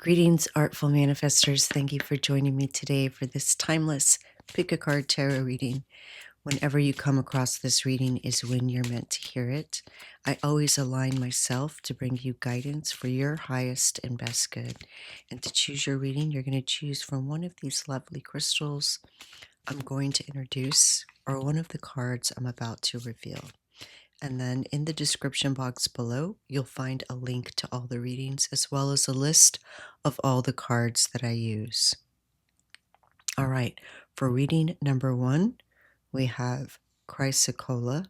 Greetings, Artful Manifestors. Thank you for joining me today for this timeless pick a card tarot reading. Whenever you come across this reading is when you're meant to hear it. I always align myself to bring you guidance for your highest and best good. And to choose your reading, you're going to choose from one of these lovely crystals I'm going to introduce or one of the cards I'm about to reveal. And then in the description box below, you'll find a link to all the readings as well as a list of all the cards that I use. All right, for reading number 1, we have Chrysocolla.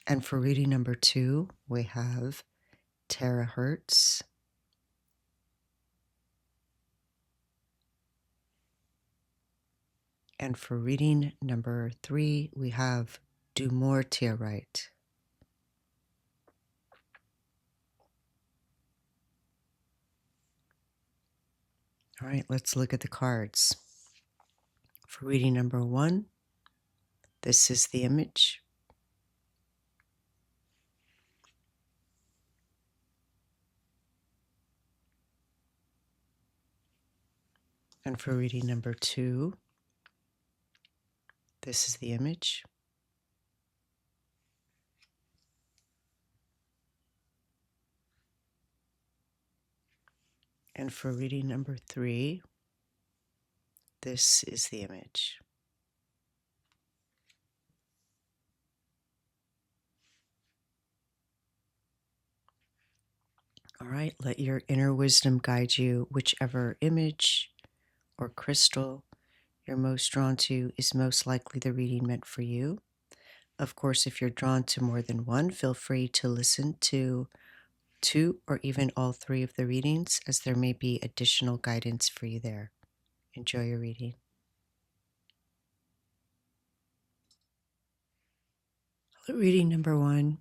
And for reading number 2, we have Terahertz. And for reading number 3, we have Dumortierite. All right, let's look at the cards. For reading number 1, this is the image. And for reading number 2, this is the image. And for reading number 3, this is the image. All right, let your inner wisdom guide you. Whichever image or crystal you're most drawn to is most likely the reading meant for you. Of course, if you're drawn to more than one, feel free to listen to 2 or even all 3 of the readings, as there may be additional guidance for you there. Enjoy your reading. Reading number 1,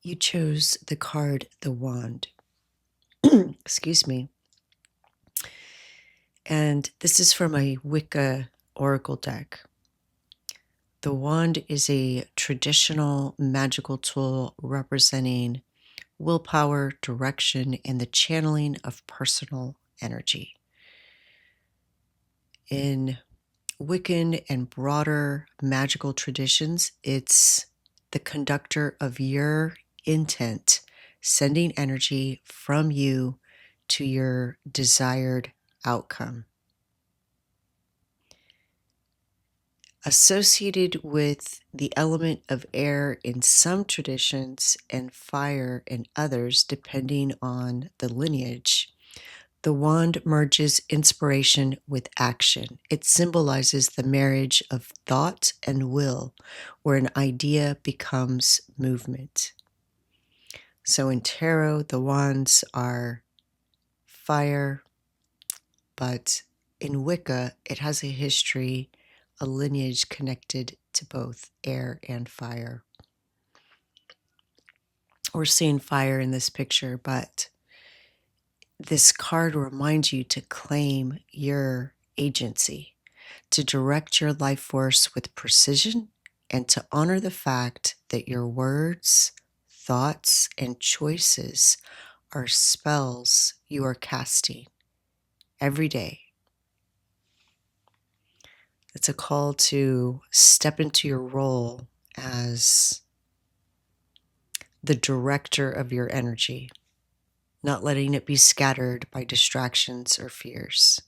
you chose the card, the Wand. Excuse me. And this is from a Wicca oracle deck. The wand is a traditional magical tool representing willpower, direction, and the channeling of personal energy. In Wiccan and broader magical traditions, it's the conductor of your intent, sending energy from you to your desired outcome. Associated with the element of air in some traditions and fire in others, depending on the lineage, the wand merges inspiration with action. It symbolizes the marriage of thought and will, where an idea becomes movement. So in tarot, the wands are fire, but in Wicca, it has a history, a lineage connected to both air and fire. We're seeing fire in this picture, but this card reminds you to claim your agency, to direct your life force with precision, and to honor the fact that your words, thoughts, and choices are spells you are casting every day. It's a call to step into your role as the director of your energy, not letting it be scattered by distractions or fears.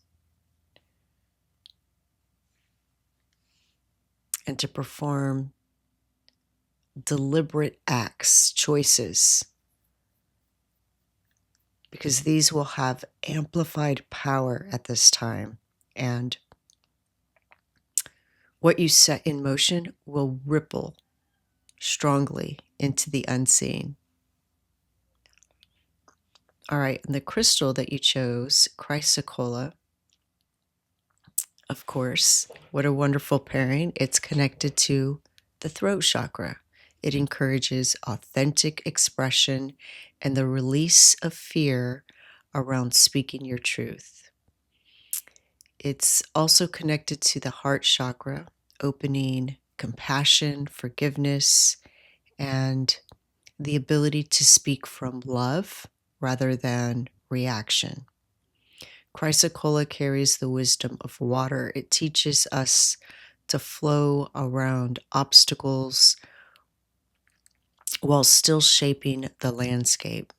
And to perform deliberate acts, choices, because these will have amplified power at this time. And what you set in motion will ripple strongly into the unseen. All right, and the crystal that you chose, Chrysocolla, of course, what a wonderful pairing. It's connected to the throat chakra. It encourages authentic expression and the release of fear around speaking your truth. It's also connected to the heart chakra, opening compassion, forgiveness, and the ability to speak from love rather than reaction. Chrysocolla carries the wisdom of water. It teaches us to flow around obstacles while still shaping the landscape.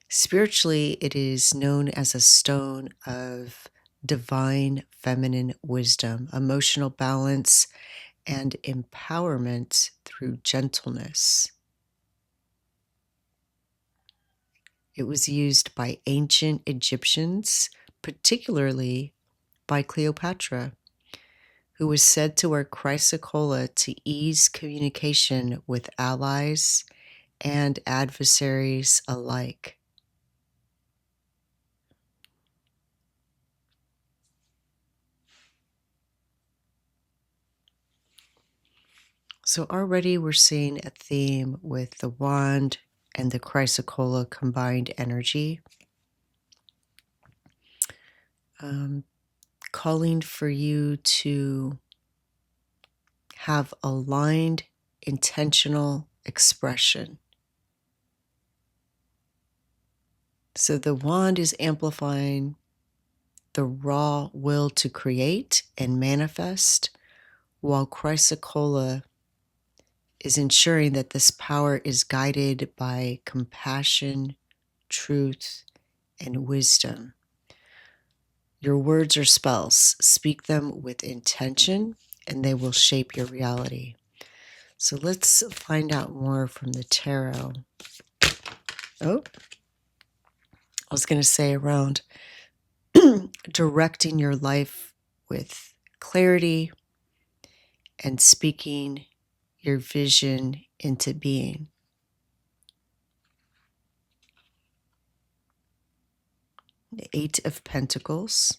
Spiritually, it is known as a stone of divine feminine wisdom, emotional balance, and empowerment through gentleness. It was used by ancient Egyptians, particularly by Cleopatra, who was said to wear chrysocolla to ease communication with allies and adversaries alike. So already we're seeing a theme with the wand and the chrysocolla combined energy, calling for you to have aligned, intentional expression. So the wand is amplifying the raw will to create and manifest, while chrysocolla is ensuring that this power is guided by compassion, truth, and wisdom. Your words are spells. Speak them with intention, and they will shape your reality. So let's find out more from the tarot. Oh, I was going to say around directing your life with clarity and speaking your vision into being. The Eight of Pentacles.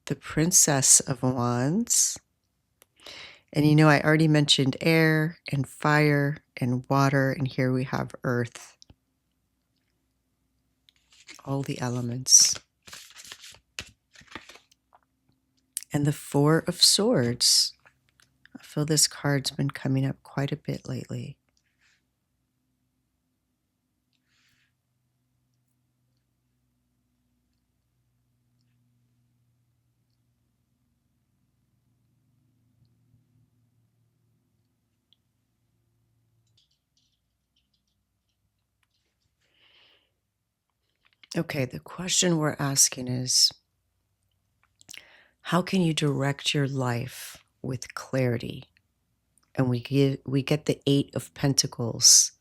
The Princess of Wands. And I already mentioned air and fire and water, and here we have earth. All the elements. And the Four of Swords. I feel this card's been coming up quite a bit lately. Okay, the question we're asking is, how can you direct your life with clarity? And we get the Eight of Pentacles.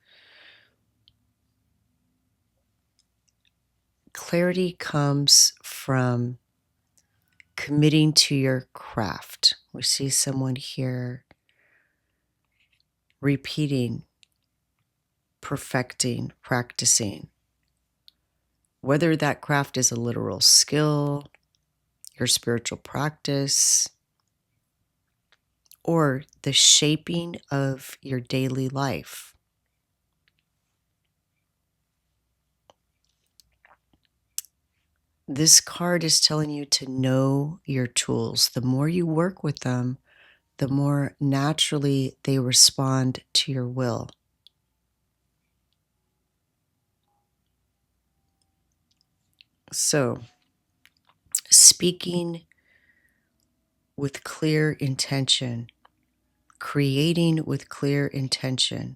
Clarity comes from committing to your craft. We see someone here repeating, perfecting, practicing. Whether that craft is a literal skill, your spiritual practice, or the shaping of your daily life. This card is telling you to know your tools. The more you work with them, the more naturally they respond to your will. So, speaking with clear intention, creating with clear intention,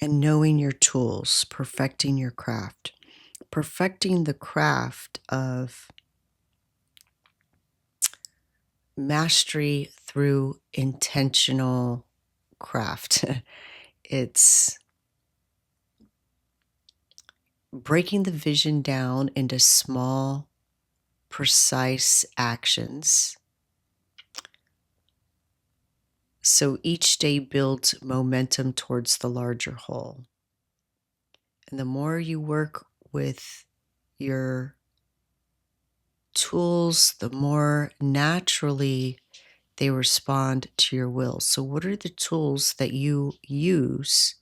and knowing your tools, perfecting your craft. Perfecting the craft of mastery through intentional craft. It's breaking the vision down into small, precise actions. So each day builds momentum towards the larger whole. And the more you work with your tools, the more naturally they respond to your will. So, what are the tools that you use?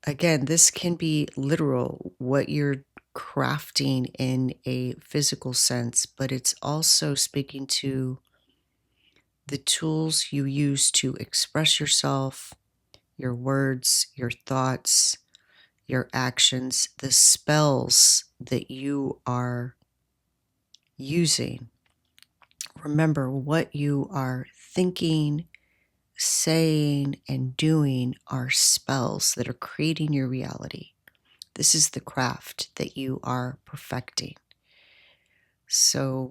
Again, this can be literal, what you're crafting in a physical sense, but it's also speaking to the tools you use to express yourself, your words, your thoughts, your actions, the spells that you are using. Remember, what you are thinking, saying, and doing are spells that are creating your reality. This is the craft that you are perfecting. So,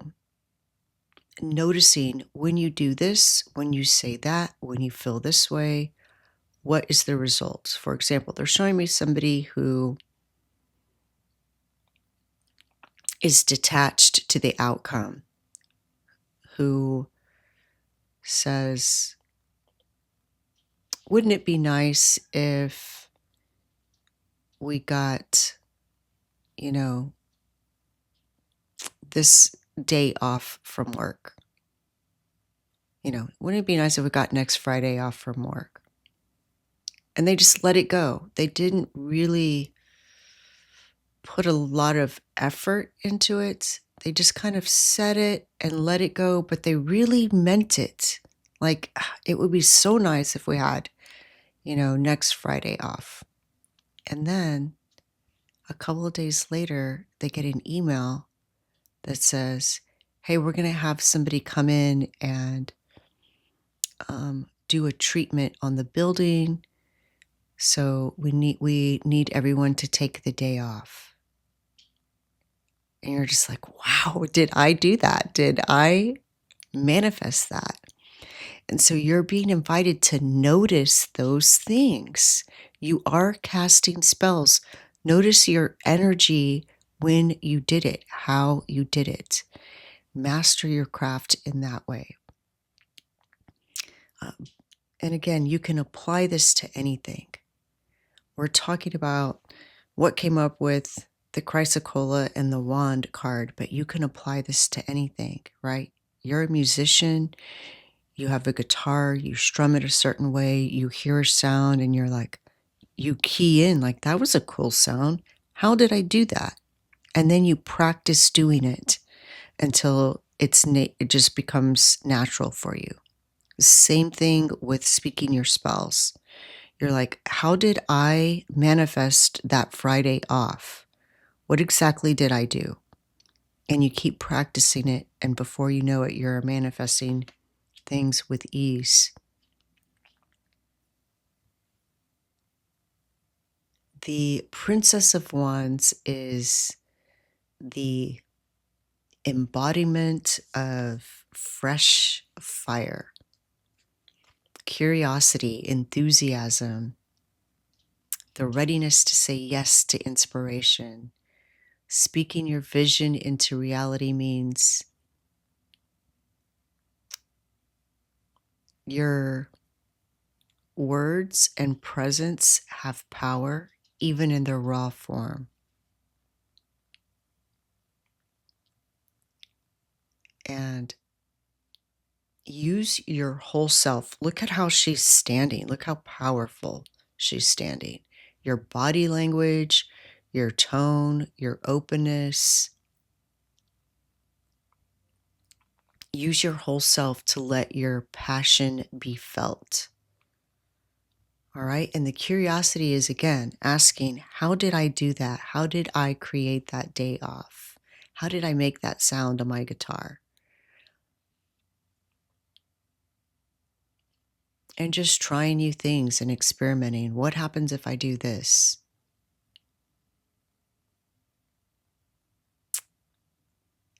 noticing when you do this, when you say that, when you feel this way, what is the result? For example, they're showing me somebody who is detached to the outcome, who says, wouldn't it be nice if we got, this day off from work? Wouldn't it be nice if we got next Friday off from work? And they just let it go. They didn't really put a lot of effort into it. They just kind of said it and let it go, but they really meant it. Like, it would be so nice if we had, next Friday off. And then a couple of days later, they get an email that says, hey, we're going to have somebody come in and do a treatment on the building. So we need everyone to take the day off. And you're just like, wow, did I do that? Did I manifest that? And so you're being invited to notice those things. You are casting spells. Notice your energy when you did it, how you did it. Master your craft in that way. And again, you can apply this to anything. We're talking about what came up with the Chrysocolla and the wand card, but you can apply this to anything, right? You're a musician, you have a guitar, you strum it a certain way, you hear a sound and you're like, you key in like, that was a cool sound. How did I do that? And then you practice doing it until it just becomes natural for you. Same thing with speaking your spells. You're like, how did I manifest that Friday off? What exactly did I do? And you keep practicing it, and before you know it, you're manifesting things with ease. The Princess of Wands is the embodiment of fresh fire, curiosity, enthusiasm, the readiness to say yes to inspiration. Speaking your vision into reality means your words and presence have power, even in their raw form. And use your whole self. Look at how she's standing. Look how powerful she's standing. Your body language, your tone, your openness. Use your whole self to let your passion be felt. All right. And the curiosity is, again, asking, how did I do that? How did I create that day off? How did I make that sound on my guitar? And just trying new things and experimenting. What happens if I do this?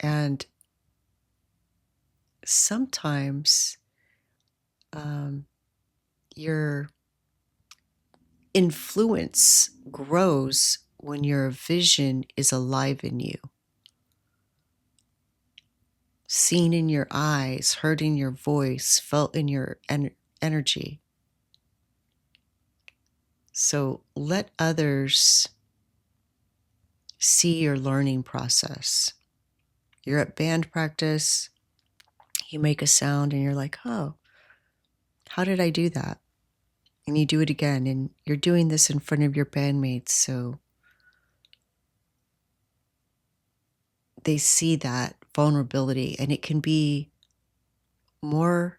And sometimes your influence grows when your vision is alive in you. Seen in your eyes, heard in your voice, felt in your energy. So let others see your learning process. You're at band practice, You make a sound and you're like, oh, how did I do that? And you do it again, and you're doing this in front of your bandmates, so they see that vulnerability, and it can be more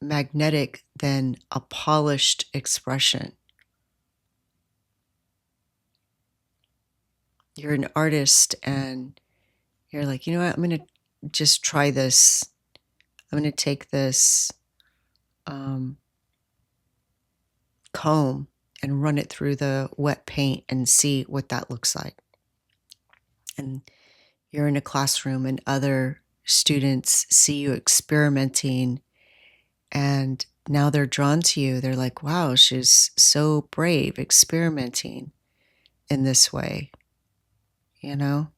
magnetic than a polished expression. You're an artist and you're like, you know what, I'm going to just try this. I'm going to take this comb and run it through the wet paint and see what that looks like. And you're in a classroom and other students see you experimenting, and now they're drawn to you. They're like, wow, she's so brave experimenting in this way. You know,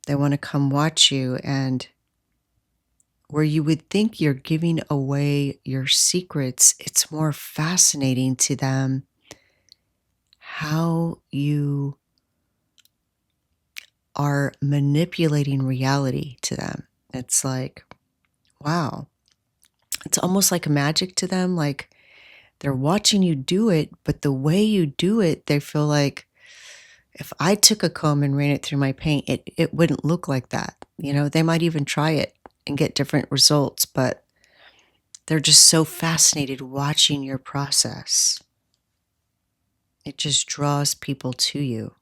they want to come watch you, and where you would think you're giving away your secrets, it's more fascinating to them how you are manipulating reality to them. It's like, wow. It's almost like a magic to them. Like they're watching you do it, but the way you do it, they feel like if I took a comb and ran it through my paint, it wouldn't look like that. You know, they might even try it and get different results, but they're just so fascinated watching your process. It just draws people to you.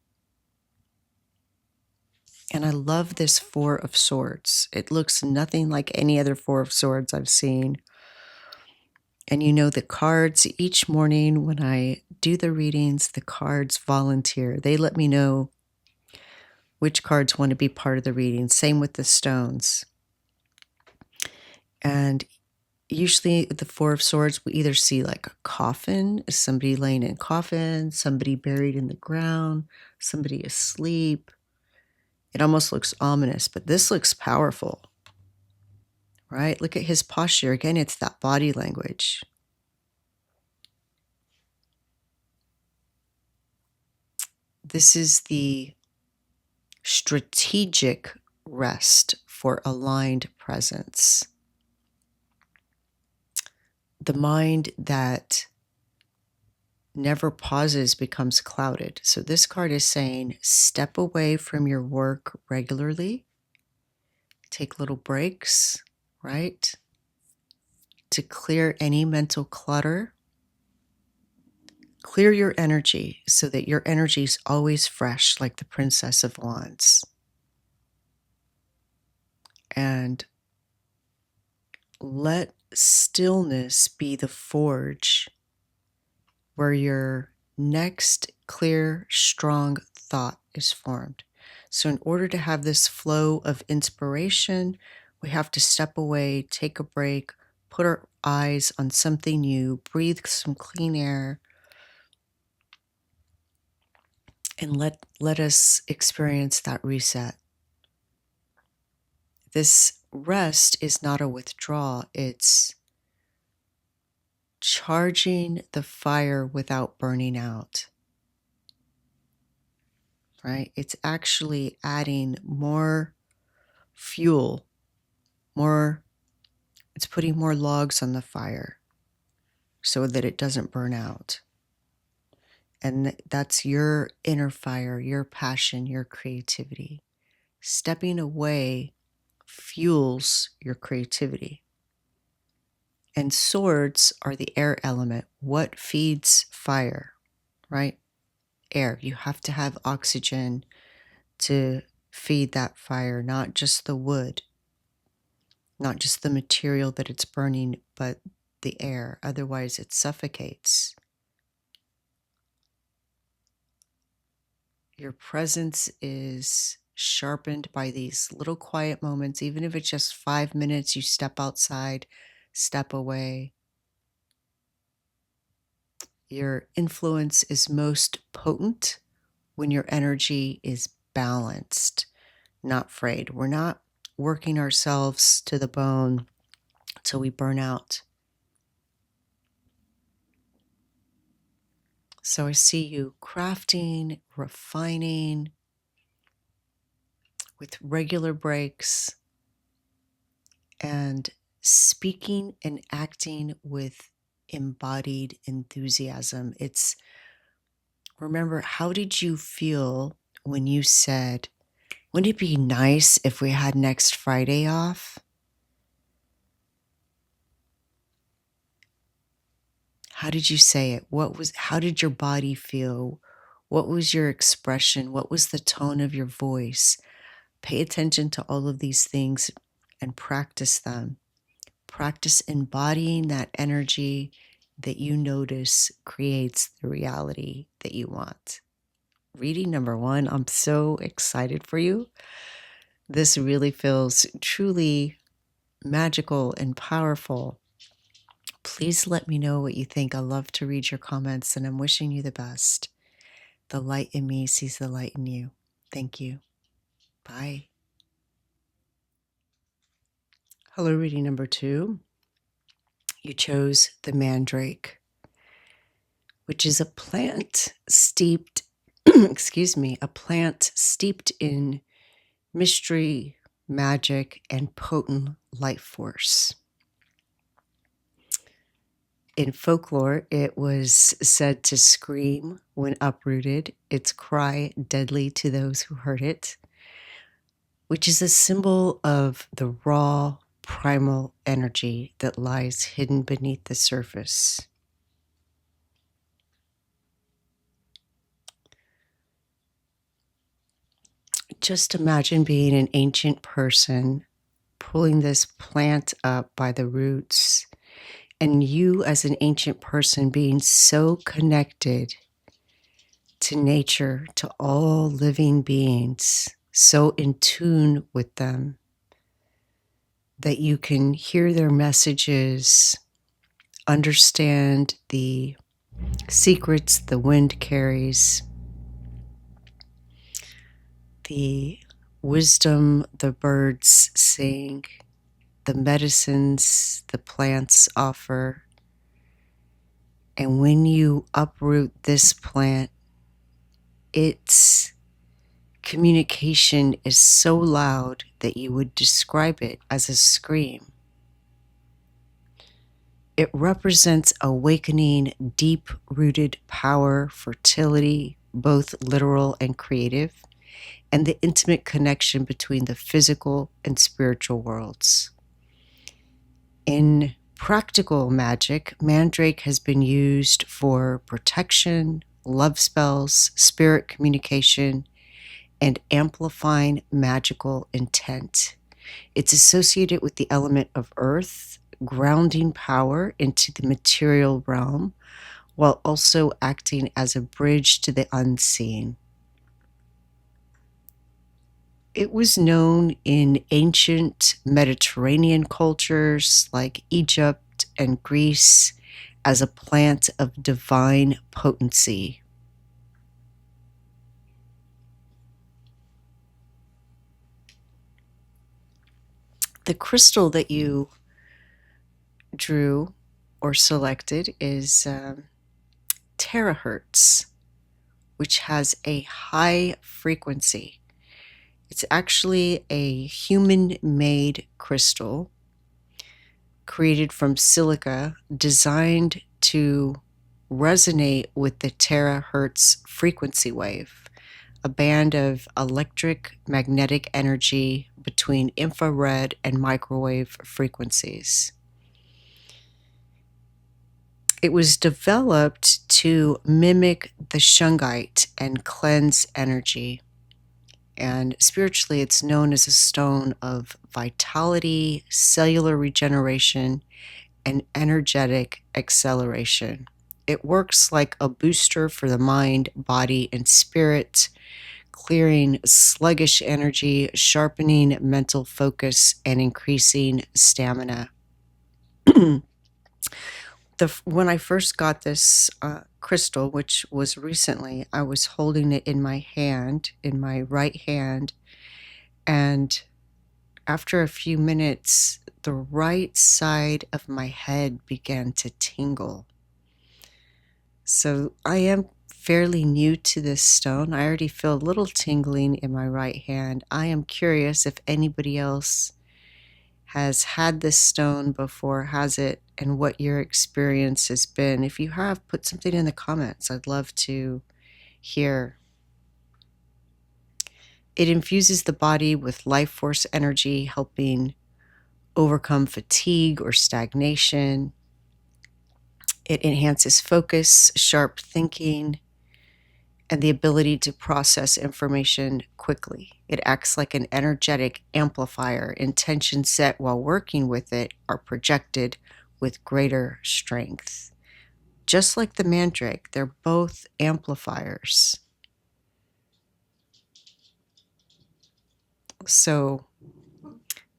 And I love this Four of Swords. It looks nothing like any other Four of Swords I've seen. And you know, the cards, each morning when I do the readings, the cards volunteer. They let me know which cards want to be part of the reading. Same with the stones. And usually the Four of Swords, we either see like a coffin, somebody laying in a coffin, somebody buried in the ground, somebody asleep. It almost looks ominous, but this looks powerful, right? Look at his posture. Again, it's that body language. This is the strategic rest for aligned presence. The mind that never pauses becomes clouded. So this card is saying, step away from your work regularly, take little breaks, right? To clear any mental clutter. Clear your energy so that your energy is always fresh, like the Princess of Wands. And let stillness be the forge where your next clear, strong thought is formed. So in order to have this flow of inspiration, we have to step away, take a break, put our eyes on something new, breathe some clean air, and let us experience that reset. This rest is not a withdrawal, it's charging the fire without burning out, right? It's actually adding more fuel, it's putting more logs on the fire so that it doesn't burn out. And that's your inner fire, your passion, your creativity. Stepping away fuels your creativity. And swords are the air element. What feeds fire, right? Air. You have to have oxygen to feed that fire, not just the wood, not just the material that it's burning, but the air. Otherwise, it suffocates. Your presence is sharpened by these little quiet moments, even if it's just 5 minutes, you step outside, step away. Your influence is most potent when your energy is balanced, not frayed. We're not working ourselves to the bone till we burn out. So I see you crafting, refining with regular breaks, and speaking and acting with embodied enthusiasm. Remember, how did you feel when you said, wouldn't it be nice if we had next Friday off? How did you say it? How did your body feel? What was your expression? What was the tone of your voice? Pay attention to all of these things and practice them. Practice embodying that energy that you notice creates the reality that you want. Reading number 1, I'm so excited for you. This really feels truly magical and powerful. Please let me know what you think. I love to read your comments, and I'm wishing you the best. The light in me sees the light in you. Thank you. Bye. Hello, reading number 2. You chose the Mandrake, which is a plant steeped, a plant steeped in mystery, magic, and potent life force. In folklore, it was said to scream when uprooted, its cry deadly to those who heard it, which is a symbol of the raw, primal energy that lies hidden beneath the surface. Just imagine being an ancient person, pulling this plant up by the roots, and you as an ancient person being so connected to nature, to all living beings, so in tune with them that you can hear their messages, understand the secrets the wind carries, the wisdom the birds sing, the medicines the plants offer. And when you uproot this plant, its communication is so loud that you would describe it as a scream. It represents awakening deep-rooted power, fertility, both literal and creative, and the intimate connection between the physical and spiritual worlds. In practical magic, Mandrake has been used for protection, love spells, spirit communication, and amplifying magical intent. It's associated with the element of earth, grounding power into the material realm, while also acting as a bridge to the unseen. It was known in ancient Mediterranean cultures like Egypt and Greece as a plant of divine potency. The crystal that you drew or selected is Terahertz, which has a high frequency. It's actually a human-made crystal created from silica designed to resonate with the terahertz frequency wave, a band of electric magnetic energy between infrared and microwave frequencies. It was developed to mimic the shungite and cleanse energy. And spiritually, it's known as a stone of vitality, cellular regeneration, and energetic acceleration. It works like a booster for the mind, body, and spirit, clearing sluggish energy, sharpening mental focus, and increasing stamina. When I first got this crystal, which was recently, I was holding it in my hand, in my right hand, and after a few minutes, the right side of my head began to tingle. So I am fairly new to this stone. I already feel a little tingling in my right hand. I am curious if anybody else has had this stone before, has it, and what your experience has been. If you have, put something in the comments. I'd love to hear. It infuses the body with life force energy, helping overcome fatigue or stagnation. It enhances focus, sharp thinking, and the ability to process information quickly. It acts like an energetic amplifier. Intentions set while working with it are projected with greater strength. Just like the Mandrake, they're both amplifiers. So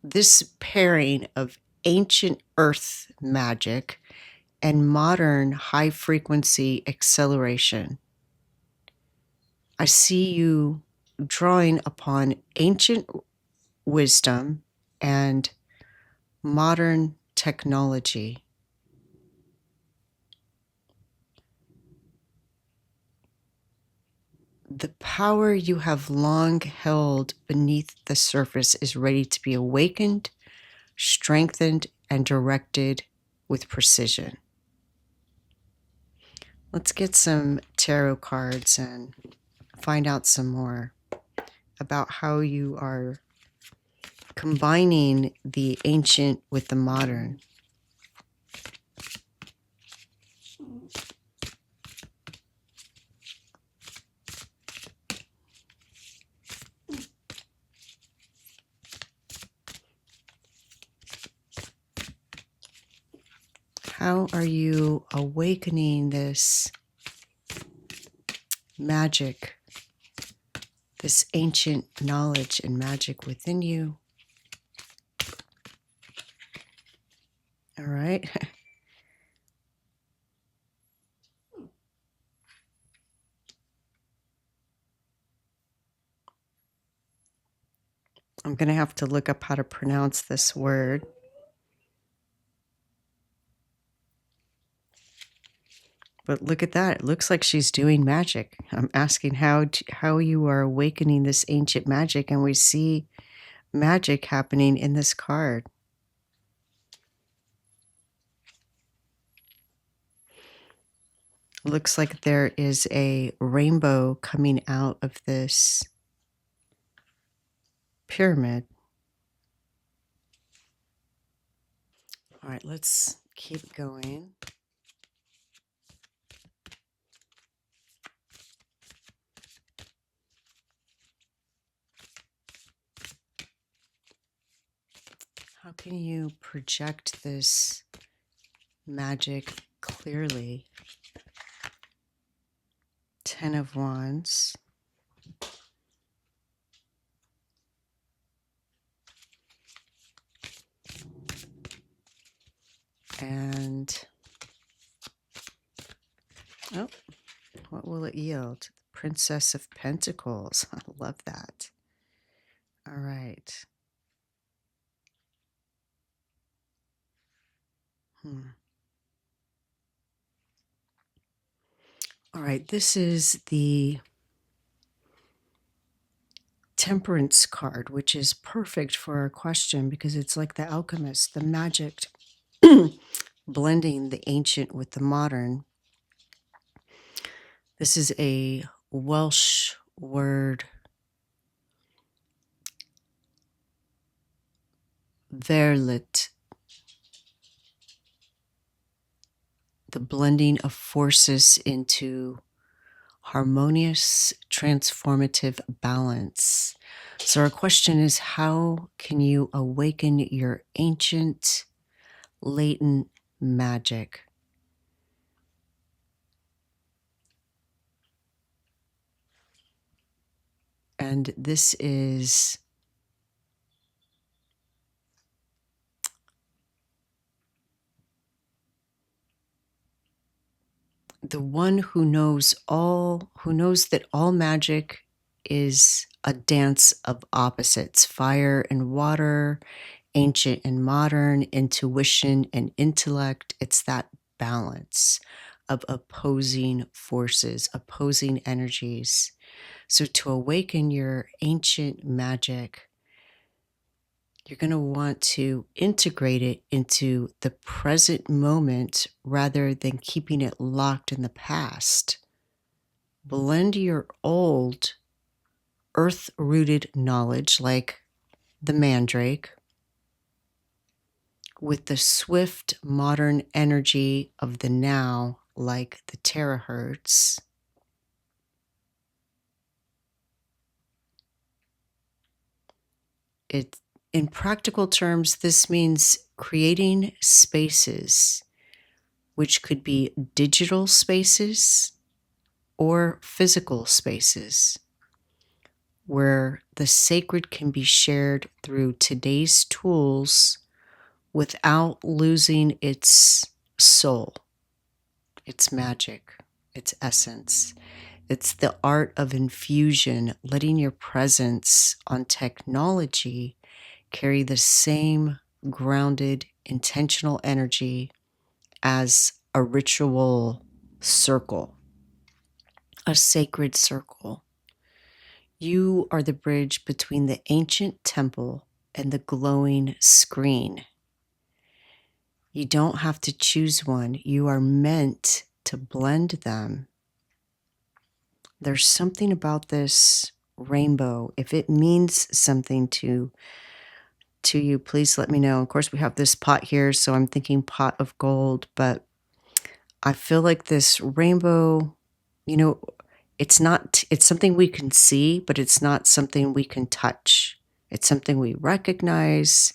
this pairing of ancient earth magic and modern high frequency acceleration, I see you drawing upon ancient wisdom and modern technology. The power you have long held beneath the surface is ready to be awakened, strengthened, and directed with precision. Let's get some tarot cards and find out some more about how you are combining the ancient with the modern. How are you awakening this magic, this ancient knowledge and magic within you? All right. I'm going to have to look up how to pronounce this word. But look at that. It looks like she's doing magic. I'm asking how you are awakening this ancient magic, and we see magic happening in this card. Looks like there is a rainbow coming out of this pyramid. All right, let's keep going. How can you project this magic clearly? 10 of Wands. And, oh, what will it yield? Princess of Pentacles. I love that. All right. All right, this is the Temperance card, which is perfect for our question because it's like the alchemist, the magic, blending the ancient with the modern. This is a Welsh word, verlit, the blending of forces into harmonious, transformative balance. So our question is, how can you awaken your ancient, latent magic? And this is the one who knows that all magic is a dance of opposites: fire and water, ancient and modern, intuition and intellect. It's that balance of opposing forces, opposing energies. So to awaken your ancient magic, You're going to want to integrate it into the present moment rather than keeping it locked in the past. Blend your old earth-rooted knowledge, like the Mandrake, with the swift modern energy of the now, like the Terahertz. In practical terms, this means creating spaces, which could be digital spaces or physical spaces, where the sacred can be shared through today's tools without losing its soul, its magic, its essence. It's the art of infusion, letting your presence on technology carry the same grounded, intentional energy as a ritual circle, a sacred circle. You are the bridge between the ancient temple and the glowing screen. You don't have to choose one. You are meant to blend them. There's something about this rainbow. If it means something to you, please let me know. Of course, we have this pot here, so I'm thinking pot of gold, but I feel like this rainbow, it's something we can see, but it's not something we can touch. It's something we recognize.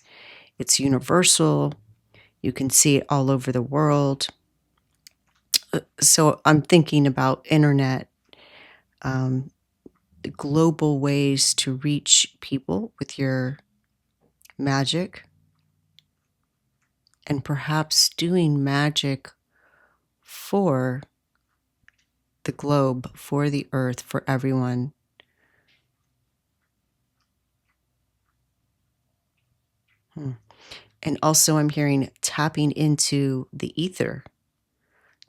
It's universal. You can see it all over the world. So I'm thinking about internet, global ways to reach people with your magic, and perhaps doing magic for the globe, for the earth, for everyone. And also I'm hearing tapping into the ether,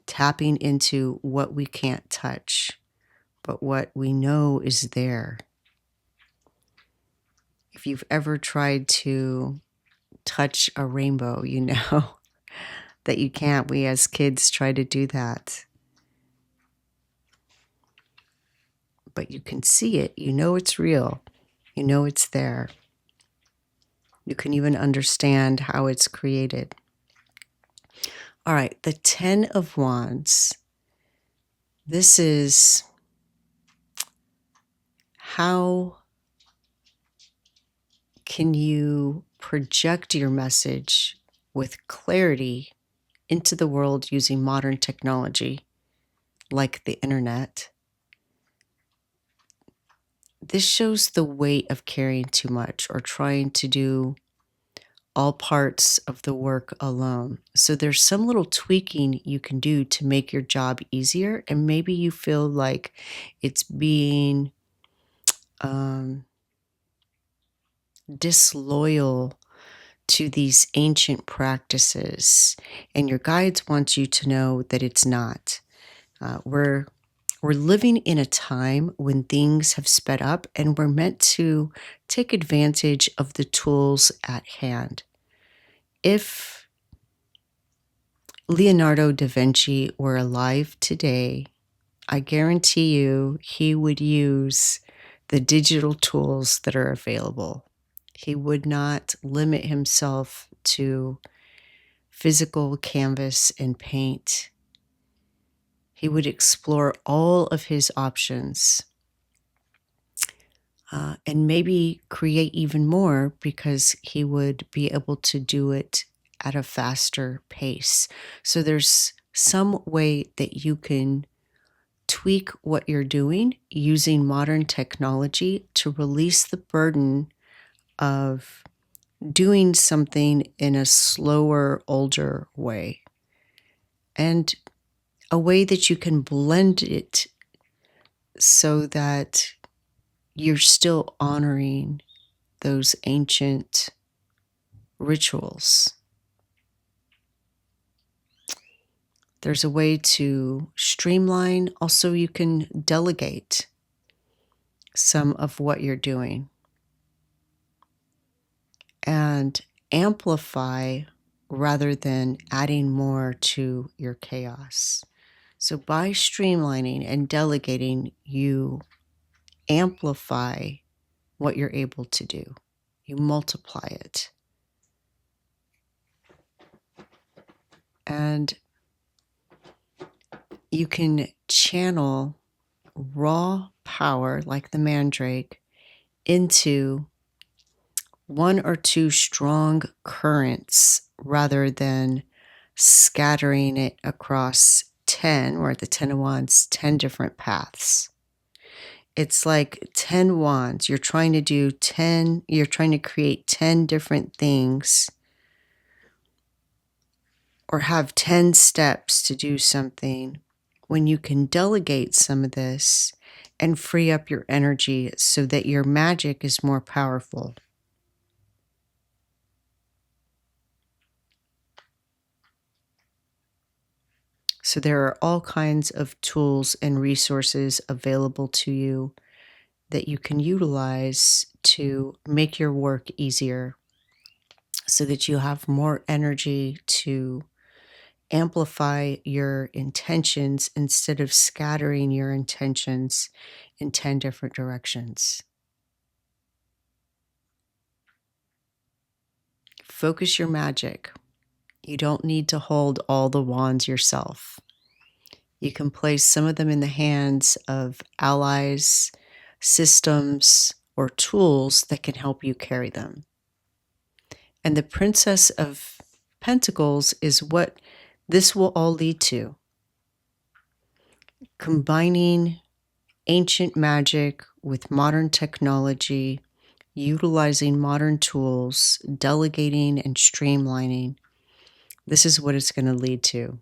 tapping into what we can't touch, but what we know is there. If you've ever tried to touch a rainbow, you know that you can't. We as kids try to do that. But you can see it. You know it's real. You know it's there. You can even understand how it's created. All right, the 10 of Wands. This is how can you project your message with clarity into the world using modern technology like the internet. This shows the weight of carrying too much or trying to do all parts of the work alone. So there's some little tweaking you can do to make your job easier, and maybe you feel like it's being disloyal to these ancient practices, and your guides want you to know that it's not. We're living in a time when things have sped up, and we're meant to take advantage of the tools at hand. If Leonardo da Vinci were alive today, I guarantee you he would use the digital tools that are available. He would not limit himself to physical canvas and paint. He would explore all of his options and maybe create even more, because he would be able to do it at a faster pace. So there's some way that you can tweak what you're doing using modern technology to release the burden of doing something in a slower, older way, and a way that you can blend it so that you're still honoring those ancient rituals. There's a way to streamline. Also, you can delegate some of what you're doing. and amplify rather than adding more to your chaos. So by streamlining and delegating, you amplify what you're able to do. You multiply it. And you can channel raw power like the Mandrake into one or two strong currents rather than scattering it across 10, or at the 10 of Wands, 10 different paths. It's like 10 wands. You're trying to create 10 different things or have 10 steps to do something, when you can delegate some of this and free up your energy so that your magic is more powerful. So there are all kinds of tools and resources available to you that you can utilize to make your work easier so that you have more energy to amplify your intentions instead of scattering your intentions in 10 different directions. Focus your magic. You don't need to hold all the wands yourself. You can place some of them in the hands of allies, systems, or tools that can help you carry them. And the Princess of Pentacles is what this will all lead to. Combining ancient magic with modern technology, utilizing modern tools, delegating and streamlining. This is what it's going to lead to.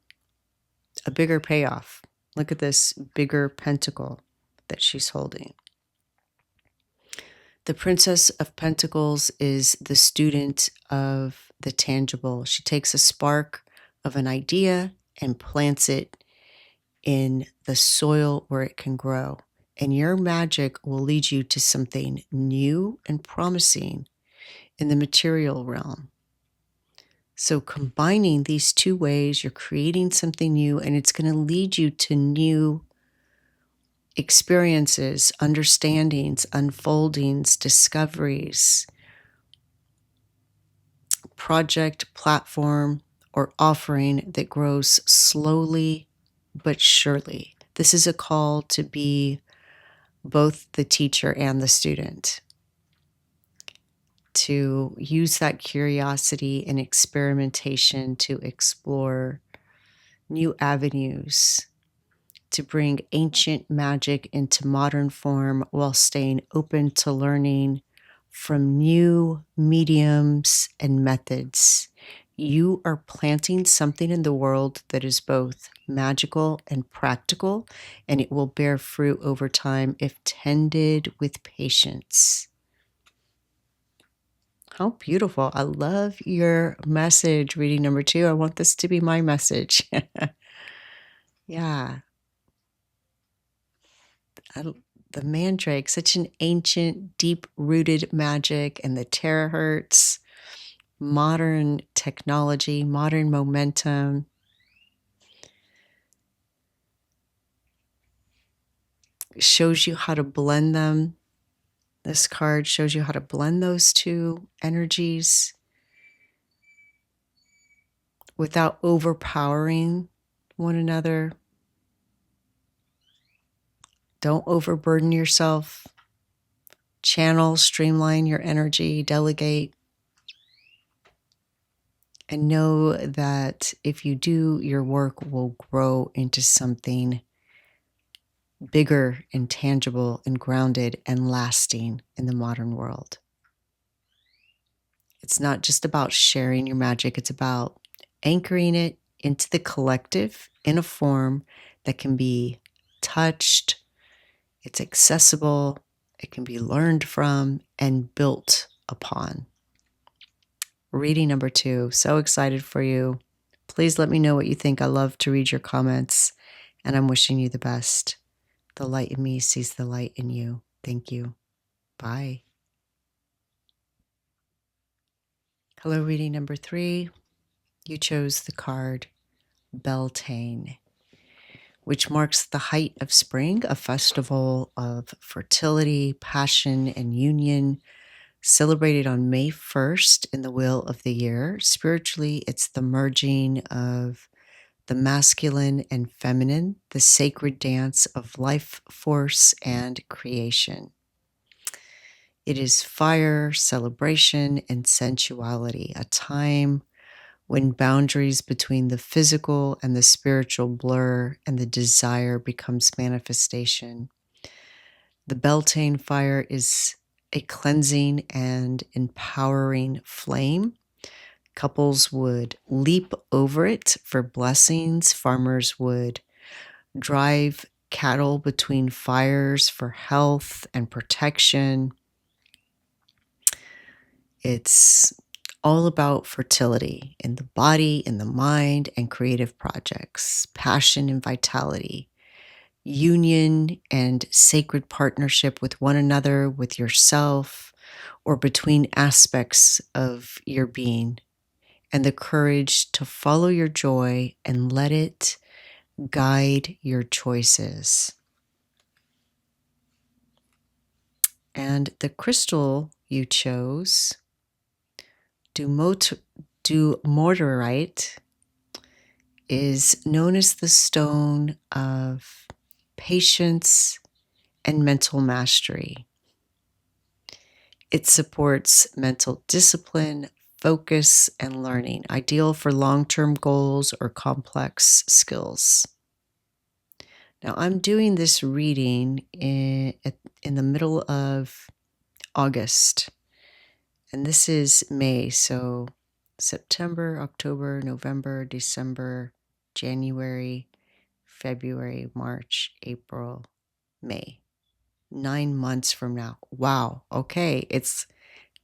A bigger payoff. Look at this bigger pentacle that she's holding. The Princess of Pentacles is the student of the tangible. She takes a spark of an idea and plants it in the soil where it can grow. And your magic will lead you to something new and promising in the material realm. So combining these two ways, you're creating something new, and it's going to lead you to new experiences, understandings, unfoldings, discoveries, project, platform, or offering that grows slowly but surely. This is a call to be both the teacher and the student, to use that curiosity and experimentation to explore new avenues, to bring ancient magic into modern form while staying open to learning from new mediums and methods. You are planting something in the world that is both magical and practical, and it will bear fruit over time if tended with patience. How beautiful. I love your message, reading number 2. I want this to be my message. Yeah. The Mandrake, such an ancient, deep-rooted magic, and the Terahertz, modern technology, modern momentum. Shows you how to blend them. This card shows you how to blend those two energies without overpowering one another. Don't overburden yourself. Channel, streamline your energy, delegate. And know that if you do, your work will grow into something bigger and tangible and grounded and lasting in the modern world. It's not just about sharing your magic, it's about anchoring it into the collective in a form that can be touched, it's accessible, it can be learned from and built upon. Reading number 2, so excited for you. Please let me know what you think. I love to read your comments, and I'm wishing you the best. The light in me sees the light in you. Thank you. Bye. Hello, reading number 3. You chose the card Beltain, which marks the height of spring, a festival of fertility, passion, and union, celebrated on May 1st in the wheel of the year. Spiritually, it's the merging of the masculine and feminine, the sacred dance of life force and creation. It is fire, celebration, and sensuality, a time when boundaries between the physical and the spiritual blur and the desire becomes manifestation. The Beltane fire is a cleansing and empowering flame. Couples would leap over it for blessings. Farmers would drive cattle between fires for health and protection. It's all about fertility in the body, in the mind, and creative projects, passion and vitality, union and sacred partnership with one another, with yourself, or between aspects of your being, and the courage to follow your joy and let it guide your choices. And the crystal you chose, Dumortierite, is known as the stone of patience and mental mastery. It supports mental discipline, focus, and learning, ideal for long-term goals or complex skills. Now, I'm doing this reading in the middle of August, and this is May, so September, October, November, December, January, February, March, April, May. 9 months from now. Wow. Okay. It's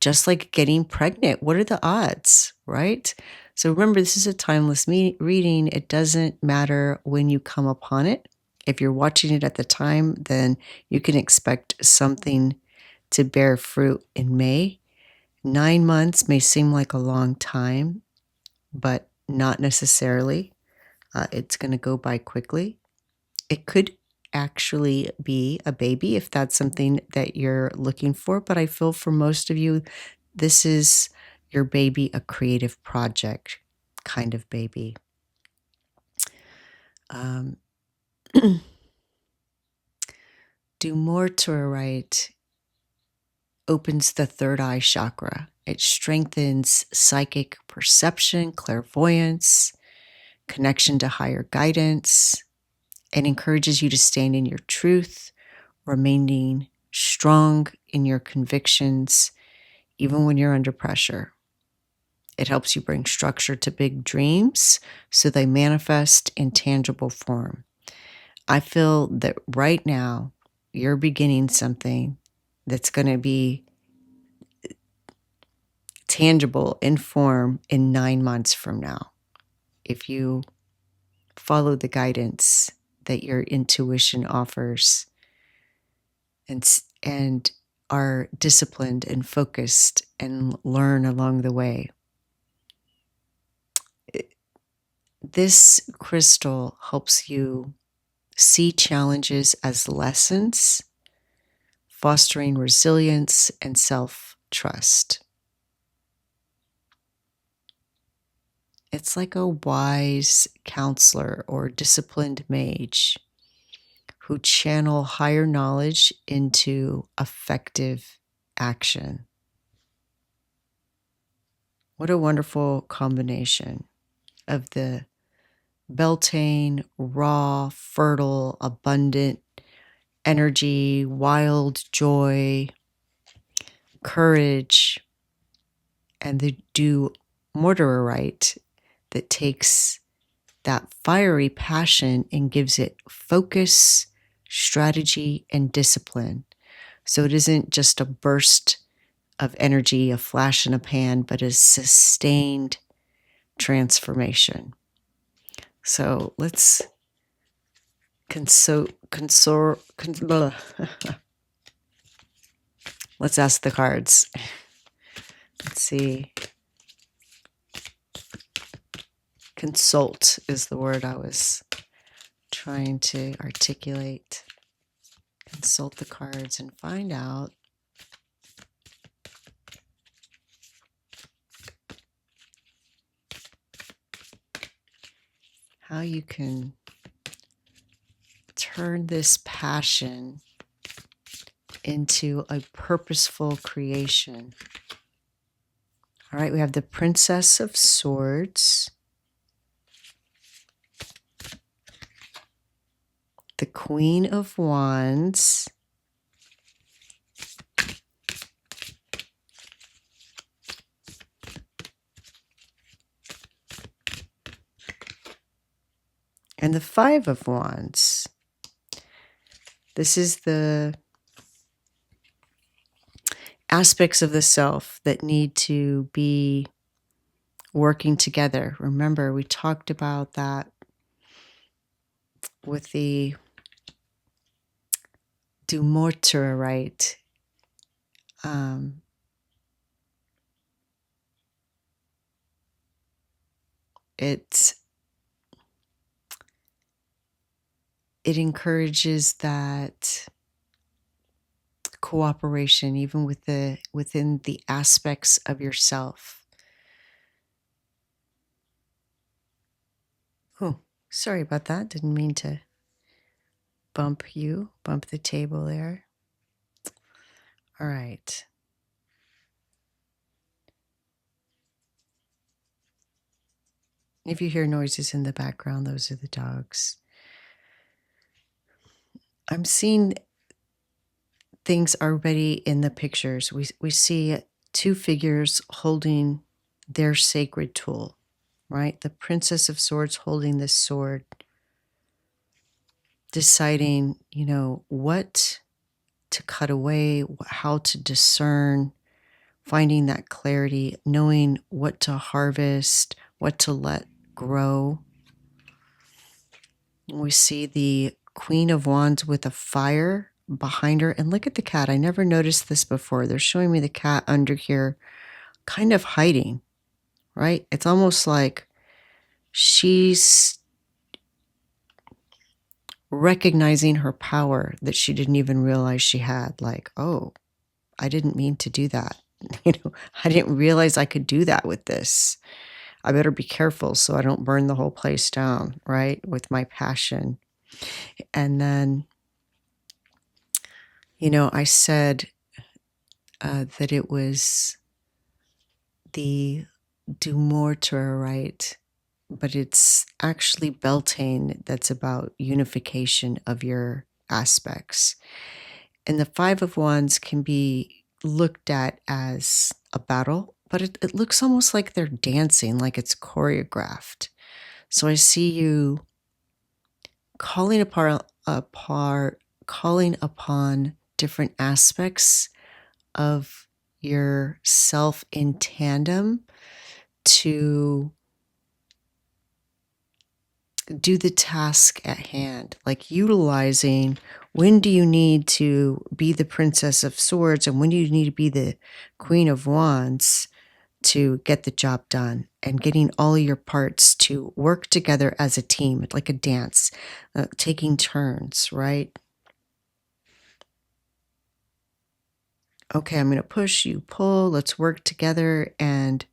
just like getting pregnant. What are the odds, right? So remember, this is a timeless reading. It doesn't matter when you come upon it. If you're watching it at the time, then you can expect something to bear fruit in May. 9 months may seem like a long time, but not necessarily. It's going to go by quickly. It could actually be a baby if that's something that you're looking for, but I feel for most of you, this is your baby, a creative project kind of baby. Dumortierite opens the third eye chakra. It strengthens psychic perception, clairvoyance, connection to higher guidance, and encourages you to stand in your truth, remaining strong in your convictions, even when you're under pressure. It helps you bring structure to big dreams so they manifest in tangible form. I feel that right now you're beginning something that's going to be tangible in form in 9 months from now. If you follow the guidance that your intuition offers and are disciplined and focused and learn along the way. This crystal helps you see challenges as lessons, fostering resilience and self-trust. It's like a wise counselor or disciplined mage who channel higher knowledge into effective action. What a wonderful combination of the Beltain, raw, fertile, abundant energy, wild joy, courage, and the Dumortierite that takes that fiery passion and gives it focus, strategy, and discipline. So it isn't just a burst of energy, a flash in a pan, but a sustained transformation. So let's let's ask the cards. Let's see. Consult is the word I was trying to articulate. Consult the cards and find out how you can turn this passion into a purposeful creation. All right, we have the Princess of Swords, the Queen of Wands, and the Five of Wands. This is the aspects of the self that need to be working together. Remember, we talked about that with the Dumortierite. It encourages that cooperation, even within the aspects of yourself. Oh, sorry about that. Didn't mean to bump the table there. All right. If you hear noises in the background, those are the dogs. I'm seeing things already in the pictures. We see two figures holding their sacred tool, right? The Princess of Swords holding this sword, deciding, what to cut away, how to discern, finding that clarity, knowing what to harvest, what to let grow. We see the Queen of Wands with a fire behind her. And look at the cat. I never noticed this before. They're showing me the cat under here kind of hiding, right? It's almost like she's recognizing her power that she didn't even realize she had. Like, oh, I didn't mean to do that. I didn't realize I could do that with this. I better be careful so I don't burn the whole place down, right? With my passion. And then, I said that it was the Dumortierite, but it's actually Beltain that's about unification of your aspects. And the Five of Wands can be looked at as a battle, but it looks almost like they're dancing, like it's choreographed. So I see you calling upon different aspects of yourself in tandem to do the task at hand, like utilizing when do you need to be the Princess of Swords and when do you need to be the Queen of Wands to get the job done, and getting all of your parts to work together as a team, like a dance, taking turns, right? Okay, I'm going to push, you pull, let's work together. And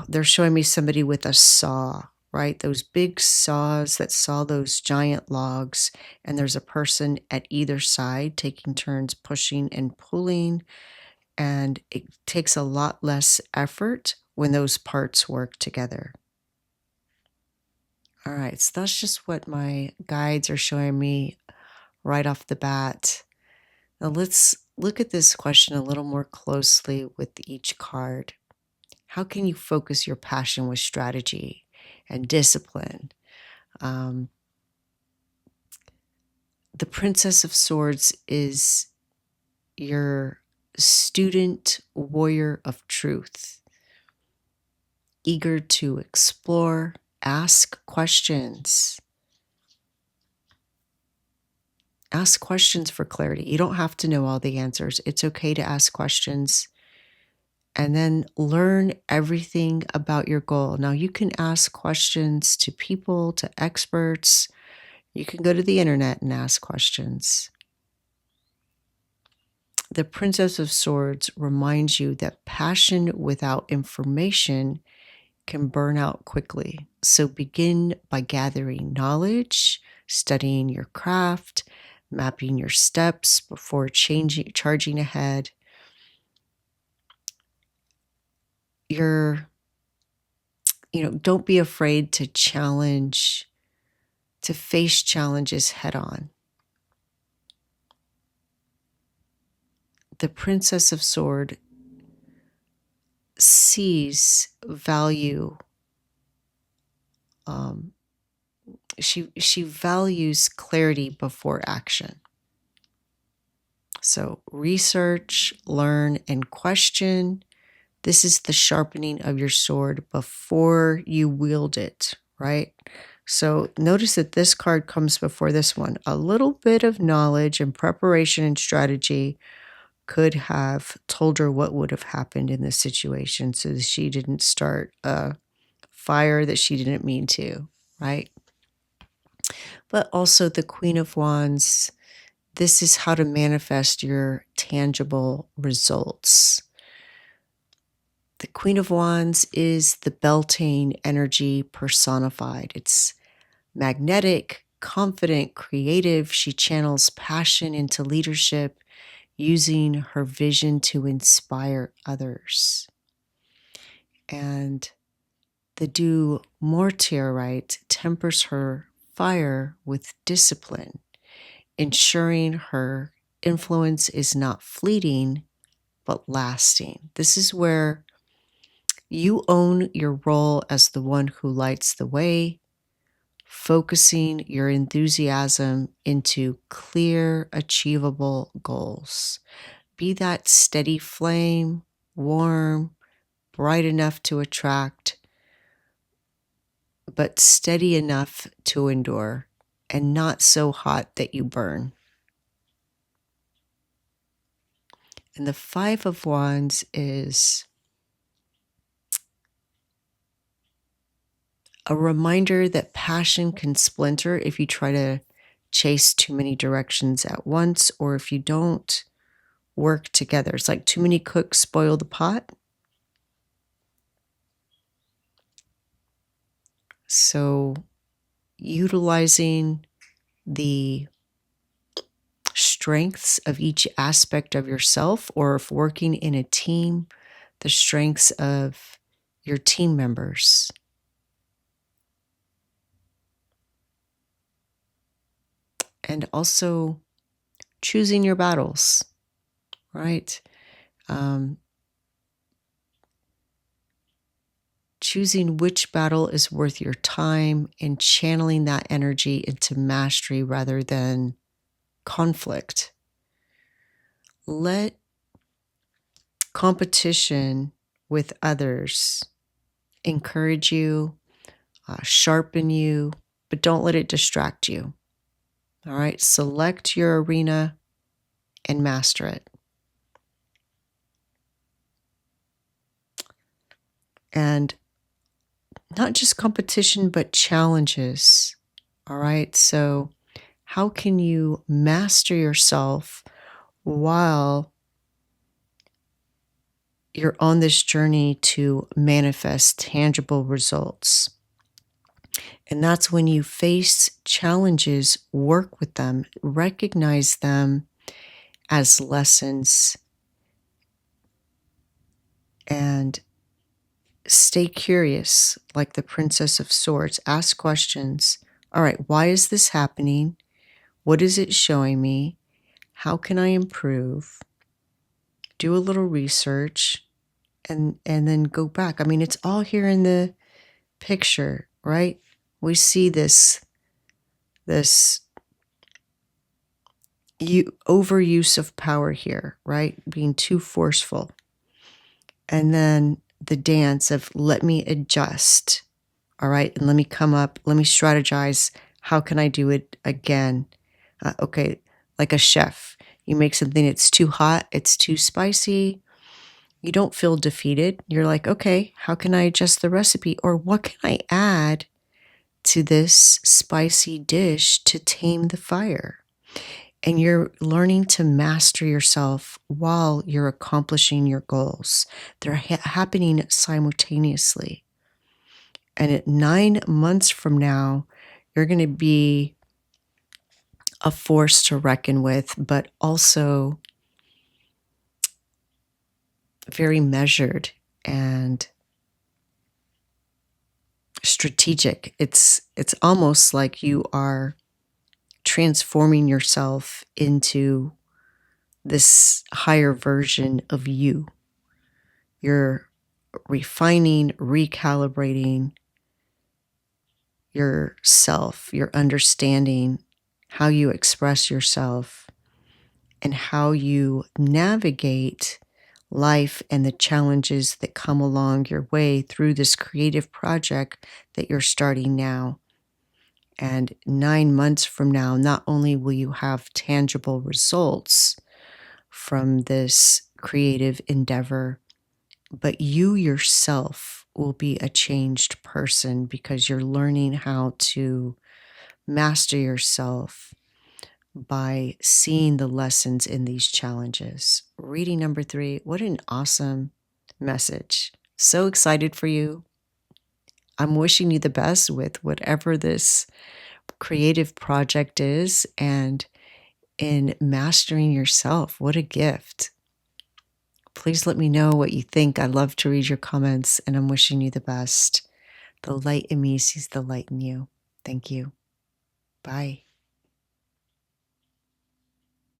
they're showing me somebody with a saw, right? Those big saws that saw those giant logs. And there's a person at either side taking turns pushing and pulling. And it takes a lot less effort when those parts work together. All right, so that's just what my guides are showing me right off the bat. Now let's look at this question a little more closely with each card. How can you focus your passion with strategy and discipline? The Princess of Swords is your student warrior of truth, eager to explore, ask questions. Ask questions for clarity. You don't have to know all the answers. It's okay to ask questions and then learn everything about your goal. Now, you can ask questions to people, to experts. You can go to the internet and ask questions. The Princess of Swords reminds you that passion without information can burn out quickly. So begin by gathering knowledge, studying your craft, mapping your steps before charging ahead. Don't be afraid to face challenges head on. The Princess of Swords sees value. She values clarity before action. So research, learn, and question. This is the sharpening of your sword before you wield it, right? So notice that this card comes before this one. A little bit of knowledge and preparation and strategy could have told her what would have happened in this situation so that she didn't start a fire that she didn't mean to, right? But also the Queen of Wands, this is how to manifest your tangible results. The Queen of Wands is the Beltain energy personified. It's magnetic, confident, creative. She channels passion into leadership, using her vision to inspire others. And the Dumortierite tempers her fire with discipline, ensuring her influence is not fleeting, but lasting. This is where you own your role as the one who lights the way, focusing your enthusiasm into clear, achievable goals. Be that steady flame, warm, bright enough to attract, but steady enough to endure, and not so hot that you burn. And the Five of Wands is a reminder that passion can splinter if you try to chase too many directions at once, or if you don't work together. It's like too many cooks spoil the pot. So utilizing the strengths of each aspect of yourself, or if working in a team, the strengths of your team members. And also choosing your battles, right? Choosing which battle is worth your time and channeling that energy into mastery rather than conflict. Let competition with others encourage you, sharpen you, but don't let it distract you. All right, select your arena and master it. And not just competition, but challenges. All right, so how can you master yourself while you're on this journey to manifest tangible results? And that's when you face challenges, work with them, recognize them as lessons, and stay curious, like the Princess of Swords. Ask questions. All right, why is this happening? What is it showing me? How can I improve? Do a little research and then go back. I mean, it's all here in the picture, right? We see this overuse of power here, right? Being too forceful. And then the dance of let me adjust, all right? And let me come up, let me strategize. How can I do it again? Okay, like a chef. You make something that's too hot, it's too spicy. You don't feel defeated. You're like, okay, how can I adjust the recipe? Or what can I add to this spicy dish to tame the fire? And you're learning to master yourself while you're accomplishing your goals. They're happening simultaneously. And at 9 months from now, you're going to be a force to reckon with, but also very measured and strategic. It's almost like you are transforming yourself into this higher version of you. You're refining, recalibrating yourself, your understanding, how you express yourself, and how you navigate life and the challenges that come along your way through this creative project that you're starting now. And 9 months from now, not only will you have tangible results from this creative endeavor, but you yourself will be a changed person because you're learning how to master yourself by seeing the lessons in these challenges. Reading number 3, what an awesome message. So excited for you. I'm wishing you the best with whatever this creative project is, and in mastering yourself. What a gift. Please let me know what you think. I love to read your comments, and I'm wishing you the best. The light in me sees the light in you. Thank you. Bye.